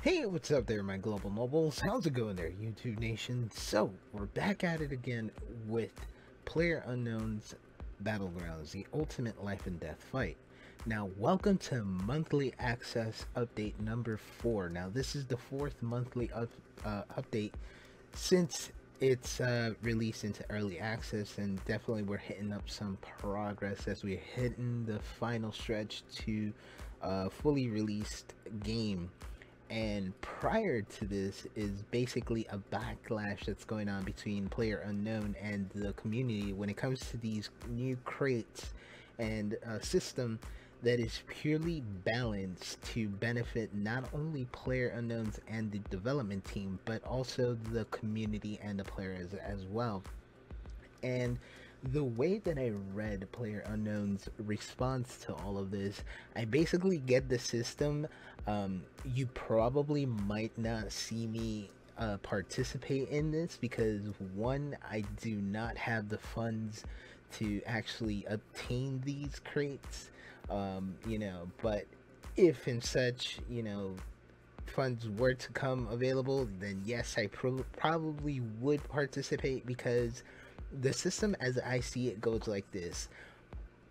Hey, what's up there, my global nobles? How's it going there, YouTube Nation? So, we're back at it again with PlayerUnknown's Battlegrounds, the ultimate life and death fight. Now, welcome to monthly access update number 4. Now, this is the fourth monthly update since it's released into early access, and definitely we're hitting up some progress as we're hitting the final stretch to fully released game. And prior to this is basically a backlash that's going on between PlayerUnknown and the community when it comes to these new crates and a system that is purely balanced to benefit not only PlayerUnknown's and the development team, but also the community and the players as well. And the way that I read PlayerUnknown's response to all of this, I basically get the system. You probably might not see me participate in this because, one, I do not have the funds to actually obtain these crates, but if and such, funds were to come available, then yes, I probably would participate, because the system as I see it goes like this: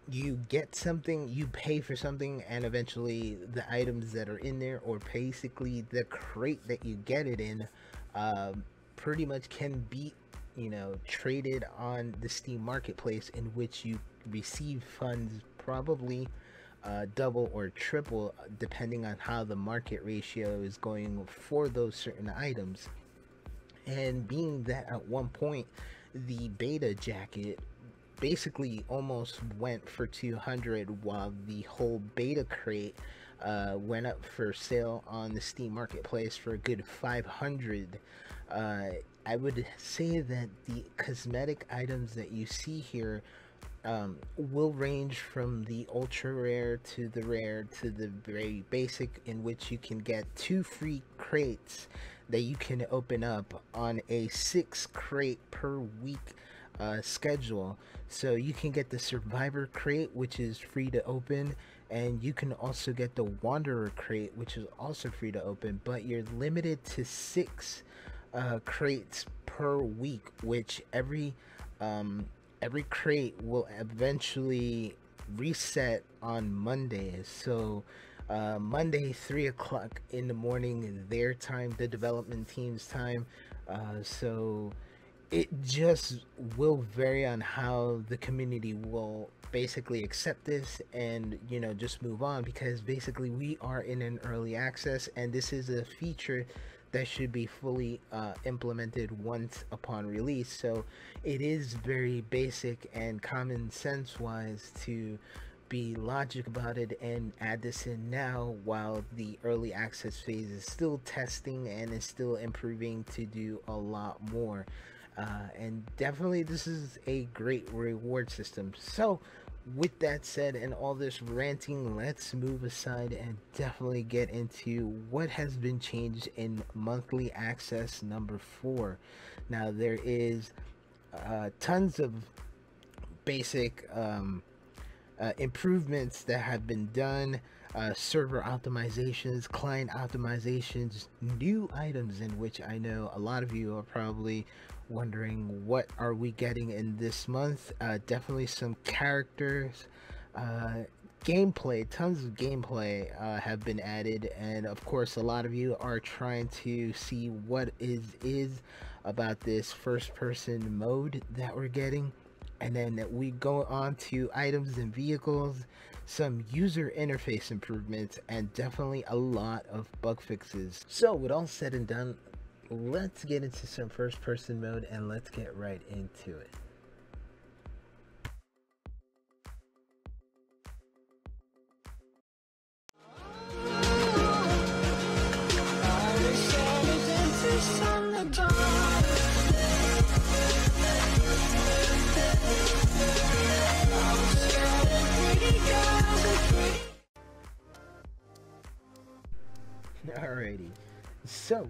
you get something, you pay for something, and eventually the items that are in there, or basically the crate that you get it in, pretty much can be traded on the Steam marketplace, in which you receive funds probably double or triple depending on how the market ratio is going for those certain items. And being that at one point the beta jacket basically almost went for 200, while the whole beta crate went up for sale on the Steam marketplace for a good 500. I would say that the cosmetic items that you see here will range from the ultra rare to the rare to the very basic, in which you can get 2 free crates that you can open up on a 6 crate per week schedule. So you can get the Survivor crate, which is free to open, and you can also get the Wanderer crate, which is also free to open, but you're limited to 6 crates per week, which every crate will eventually reset on Mondays. So Monday 3 o'clock in the morning their time, the development team's time. So it just will vary on how the community will basically accept this and just move on, because basically we are in an early access, and this is a feature that should be fully implemented once upon release. So it is very basic and common sense wise to be logic about it and add this in now, while the early access phase is still testing and is still improving to do a lot more. And definitely this is a great reward system. So with that said, and all this ranting, let's move aside and definitely get into what has been changed in monthly access number 4. Now, there is tons of basic improvements that have been done, server optimizations, client optimizations, new items, in which I know a lot of you are probably wondering what are we getting in this month. Definitely some characters, gameplay, tons of gameplay have been added, and of course a lot of you are trying to see what is about this first person mode that we're getting. And then we go on to items and vehicles, some user interface improvements, and definitely a lot of bug fixes. So with all said and done, let's get into some first person mode and let's get right into it. Alrighty, so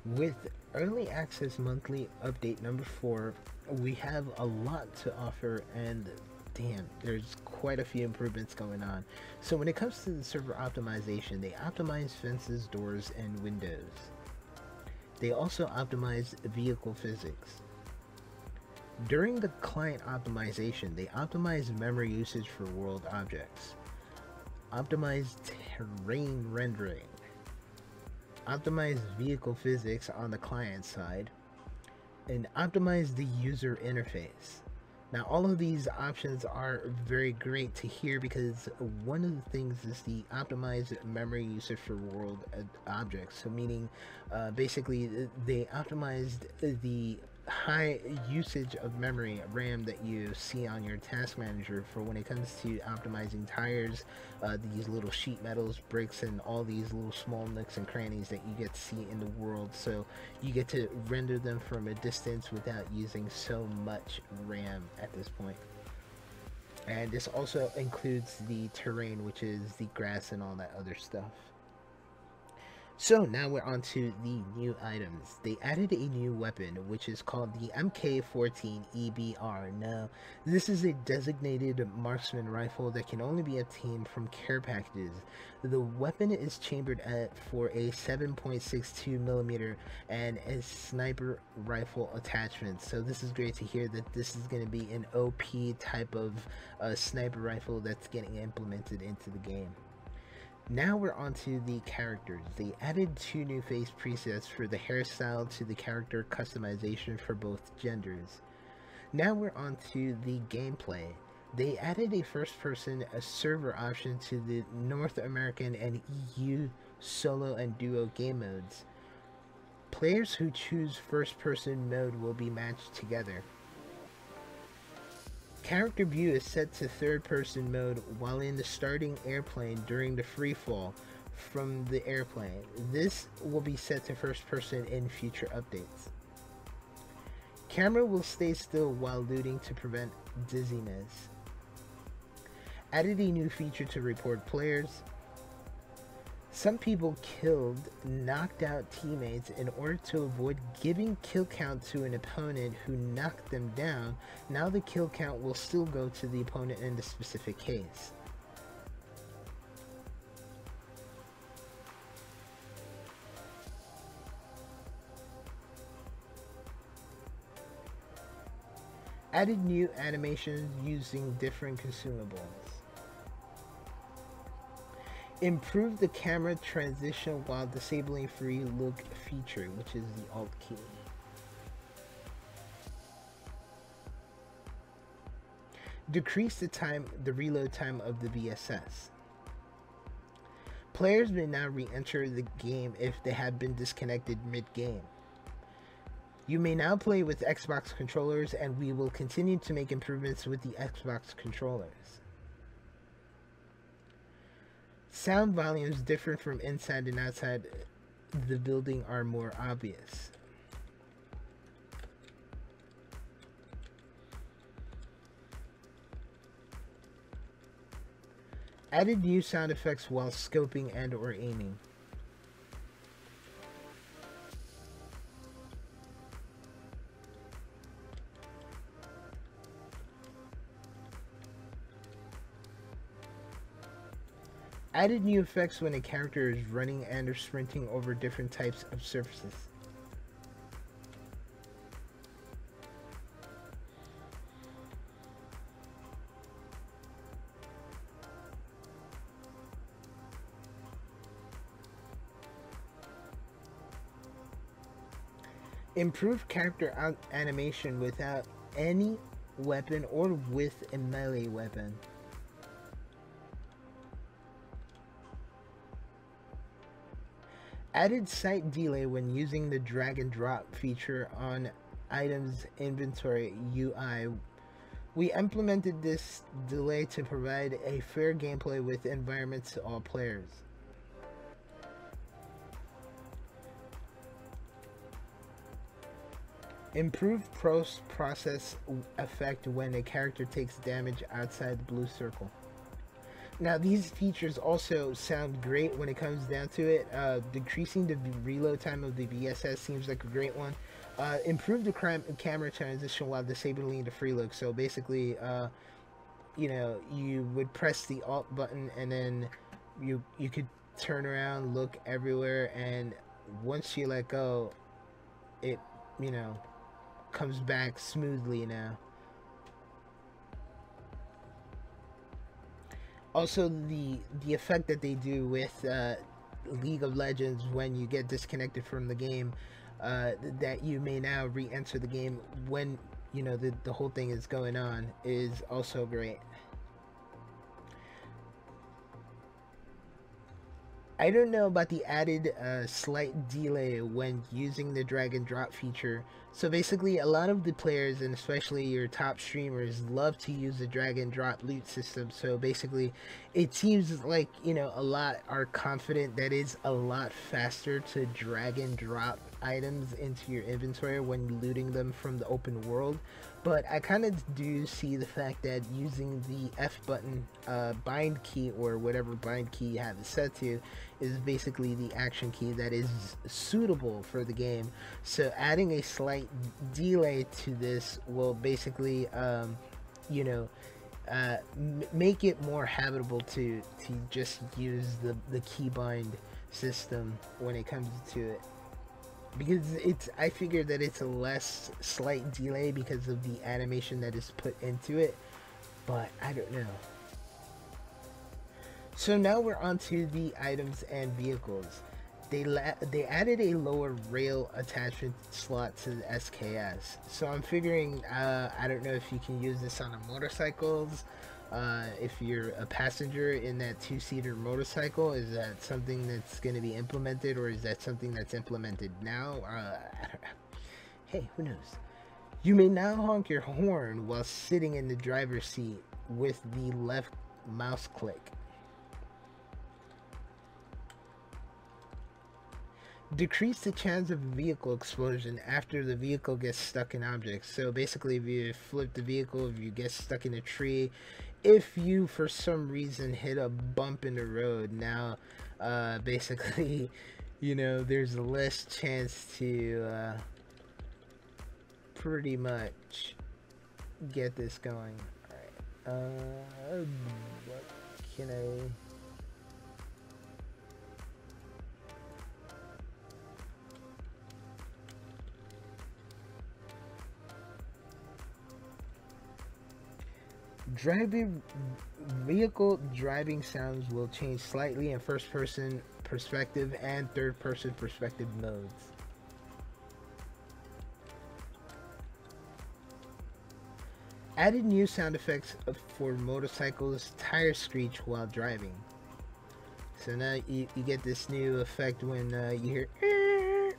with early access monthly update number 4, we have a lot to offer, and damn, there's quite a few improvements going on. So when it comes to the server optimization, they optimize fences, doors, and windows. They also optimize vehicle physics. During the client optimization, they optimize memory usage for world objects, optimize terrain rendering, optimize vehicle physics on the client side, and optimize the user interface. Now, all of these options are very great to hear because one of the things is the optimized memory usage for world objects. So, meaning basically they optimized the high usage of memory RAM that you see on your task manager for when it comes to optimizing tires, these little sheet metals, bricks, and all these little small nooks and crannies that you get to see in the world. So you get to render them from a distance without using so much RAM at this point. And this also includes the terrain, which is the grass and all that other stuff. So now we're on to the new items. They added a new weapon, which is called the MK14 EBR. Now, this is a designated marksman rifle that can only be obtained from care packages. The weapon is chambered for a 7.62mm and a sniper rifle attachment. So this is great to hear that this is going to be an OP type of sniper rifle that's getting implemented into the game. Now we're on to the characters. They added 2 new face presets for the hairstyle to the character customization for both genders. Now we're on to the gameplay. They added a first-person server option to the North American and EU solo and duo game modes. Players who choose first-person mode will be matched together. Character view is set to third-person mode while in the starting airplane during the free fall from the airplane. This will be set to first-person in future updates. Camera will stay still while looting to prevent dizziness. Added a new feature to report players. Some people killed, knocked out teammates in order to avoid giving kill count to an opponent who knocked them down. Now the kill count will still go to the opponent in the specific case. Added new animations using different consumables. Improve the camera transition while disabling free look feature, which is the Alt key. Decrease the reload time of the VSS. Players may now re-enter the game if they have been disconnected mid-game. You may now play with Xbox controllers, and we will continue to make improvements with the Xbox controllers. Sound volumes different from inside and outside the building are more obvious. Added new sound effects while scoping and or aiming. Added new effects when a character is running and or sprinting over different types of surfaces. Improved character animation without any weapon or with a melee weapon. Added sight delay when using the drag and drop feature on items inventory UI. We implemented this delay to provide a fair gameplay with environments to all players. Improved process effect when a character takes damage outside the blue circle. Now, these features also sound great when it comes down to it. Decreasing the reload time of the VSS seems like a great one. Improve the camera transition while disabling the free look. So basically, you know, you would press the alt button, and then you could turn around, look everywhere, and once you let go, it, you know, comes back smoothly now. Also, the effect that they do with League of Legends when you get disconnected from the game, that you may now re-enter the game when, you know, the whole thing is going on, is also great. I don't know about the added slight delay when using the drag and drop feature. So basically, a lot of the players, and especially your top streamers, love to use the drag and drop loot system. So basically, it seems like, you know, a lot are confident that it's a lot faster to drag and drop items into your inventory when looting them from the open world. But I kind of do see the fact that using the F button bind key, or whatever bind key you have it set to, is basically the action key that is suitable for the game. So adding a slight delay to this will basically, you know, make it more habitable to just use the keybind system when it comes to it. Because it's, I figure that it's a less slight delay because of the animation that is put into it, but I don't know. So now we're on to the items and vehicles. They added a lower rail attachment slot to the SKS. So I'm figuring, I don't know if you can use this on the motorcycles. If you're a passenger in that two-seater motorcycle, is that something that's going to be implemented, or is that something that's implemented now? I don't know. Hey, who knows? You may now honk your horn while sitting in the driver's seat with the left mouse click. Decrease the chance of vehicle explosion after the vehicle gets stuck in objects. So basically, if you flip the vehicle, if you get stuck in a tree, if you for some reason hit a bump in the road, now basically, you know, there's less chance to pretty much get this going. Alright, what can I... Vehicle driving sounds will change slightly in first person perspective and third person perspective modes. Added new sound effects for motorcycles tire screech while driving. So now you get this new effect when you hear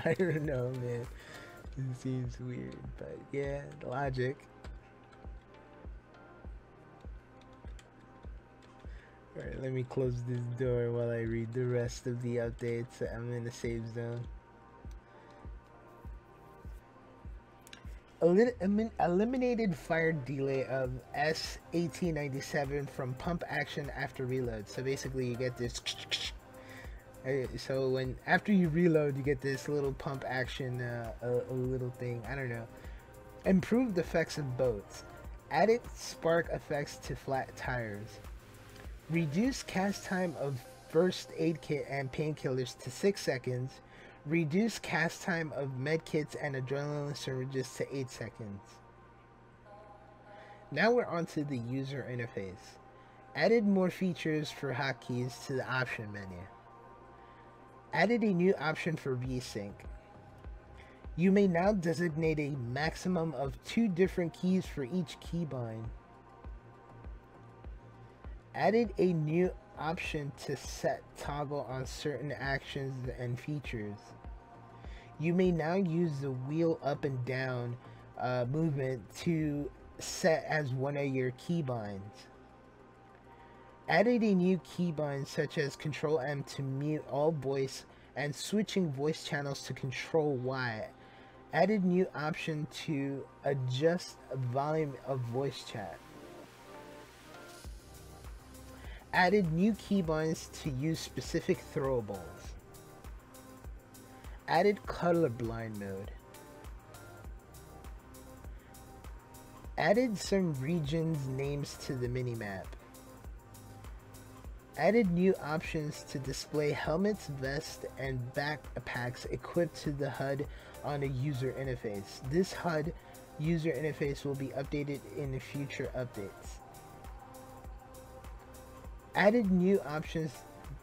I don't know, man. It seems weird, but yeah, logic. Alright, let me close this door while I read the rest of the updates. I'm in the save zone. Eliminated fire delay of S1897 from pump action after reload. So basically you get this... So when after you reload, you get this little pump action, a little thing. I don't know. Improved effects of boats. Added spark effects to flat tires. Reduce cast time of first aid kit and painkillers to 6 seconds. Reduce cast time of med kits and adrenaline syringes to 8 seconds. Now we're on to the user interface. Added more features for hotkeys to the option menu. Added a new option for VSync. You may now designate a maximum of 2 different keys for each keybind. Added a new option to set toggle on certain actions and features. You may now use the wheel up and down movement to set as one of your keybinds. Added a new keybind such as Control M to mute all voice and switching voice channels to Control Y. Added new option to adjust volume of voice chat. Added new keybinds to use specific throwables. Added colorblind mode. Added some regions names to the minimap. Added new options to display helmets, vests, and backpacks equipped to the HUD on a user interface. This HUD user interface will be updated in future updates. Added new options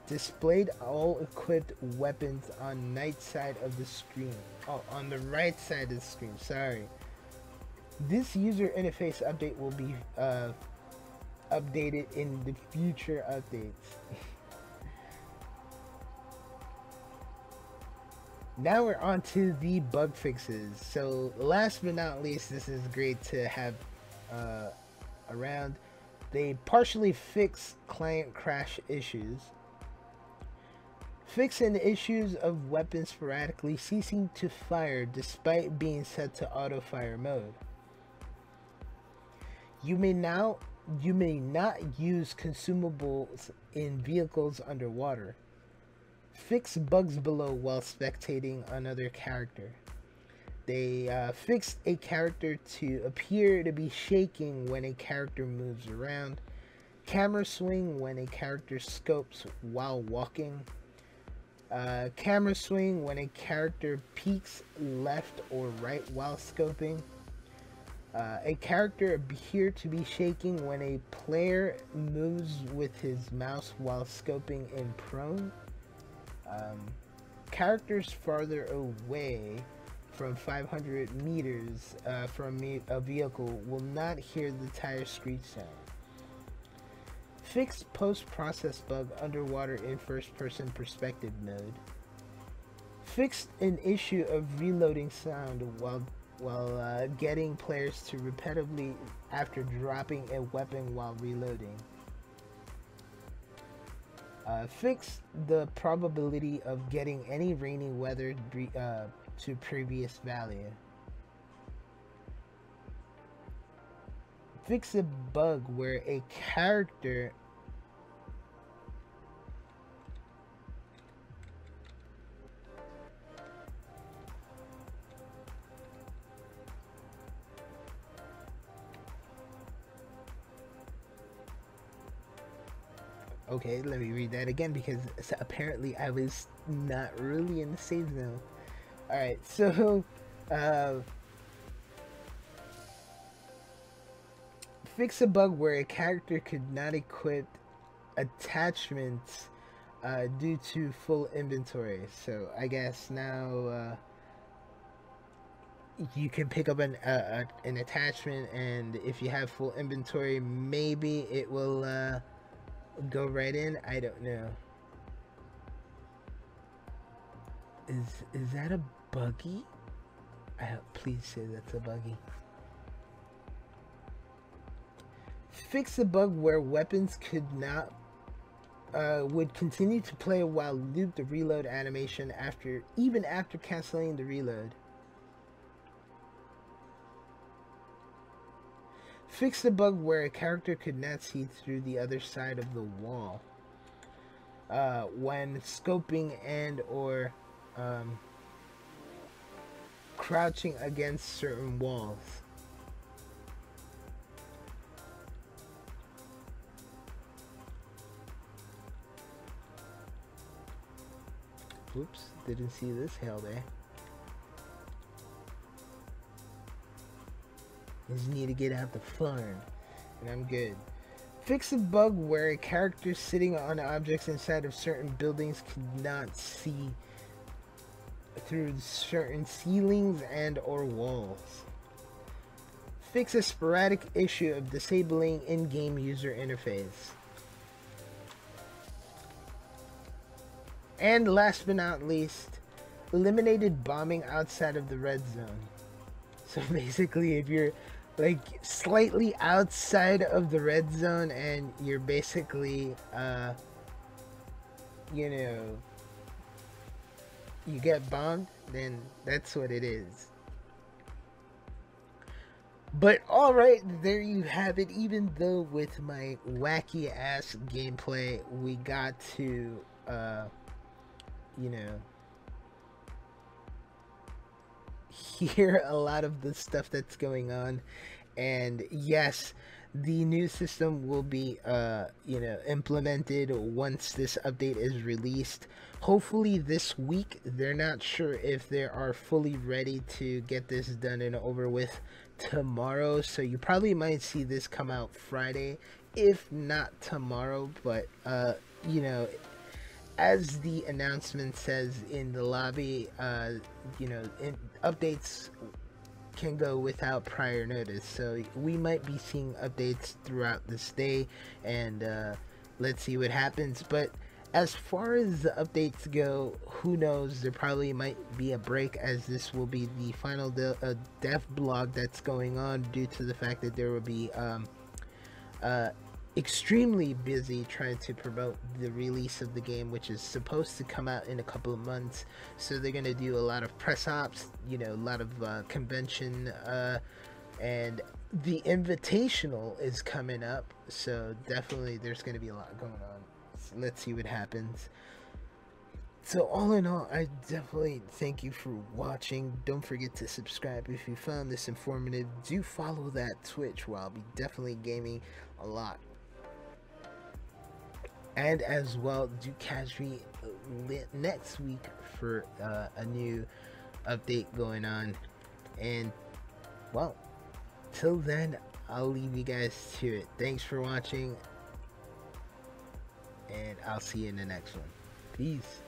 displayed all equipped weapons on right side of the screen. Oh, on the right side of the screen, sorry. This user interface update will be updated in the future updates. Now we're on to the bug fixes. So last but not least, this is great to have around. They partially fix client crash issues. Fixing issues of weapons sporadically ceasing to fire despite being set to auto fire mode. You may not use consumables in vehicles underwater. Fix bugs below while spectating another character. They fixed a character to appear to be shaking when a character moves around. Camera swing when a character scopes while walking. Camera swing when a character peeks left or right while scoping. A character appear to be shaking when a player moves with his mouse while scoping in prone. Characters farther away from 500 meters from a vehicle will not hear the tire screech sound. Fix post-process bug underwater in first-person perspective mode. Fixed an issue of reloading sound while getting players to repeatedly after dropping a weapon while reloading. Fix the probability of getting any rainy weather to previous value. Fix a bug where a character Okay, let me read that again because apparently I was not really in the save zone. Alright, so fix a bug where a character could not equip attachments due to full inventory. So I guess now you can pick up an attachment, and if you have full inventory, maybe it will go right in. I don't know. Is that a buggy? Please say that's a buggy. Fix a bug where weapons could not would continue to play while loop the reload animation even after canceling the reload. Fix the bug where a character could not see through the other side of the wall when scoping and or crouching against certain walls. Oops, didn't see this hell there. Just need to get out the farm, and I'm good. Fix a bug where a character sitting on objects inside of certain buildings could not see through certain ceilings and or walls. Fix a sporadic issue of disabling in-game user interface. And last but not least, eliminated bombing outside of the red zone. So basically, if you're like slightly outside of the red zone and you're basically you know, you get bombed, then that's what it is. But alright, there you have it. Even though with my wacky ass gameplay we got to you know, hear a lot of the stuff that's going on, And yes, the new system will be implemented once this update is released, hopefully this week. They're not sure if they are fully ready to get this done and over with tomorrow, so you probably might see this come out Friday, if not tomorrow. But as the announcement says in the lobby, updates can go without prior notice, so we might be seeing updates throughout this day, and let's see what happens. But as far as the updates go, who knows, there probably might be a break, as this will be the final dev blog that's going on, due to the fact that there will be extremely busy trying to promote the release of the game, which is supposed to come out in a couple of months. So they're going to do a lot of press ops, a lot of convention, and the invitational is coming up, so definitely there's going to be a lot going on. So let's see what happens. So all in all, I definitely thank you for watching. Don't forget to subscribe if you found this informative. Do follow that Twitch, where I'll be definitely gaming a lot. And as well, do catch me next week for a new update going on. And well, till then, I'll leave you guys to it. Thanks for watching, and I'll see you in the next one. Peace.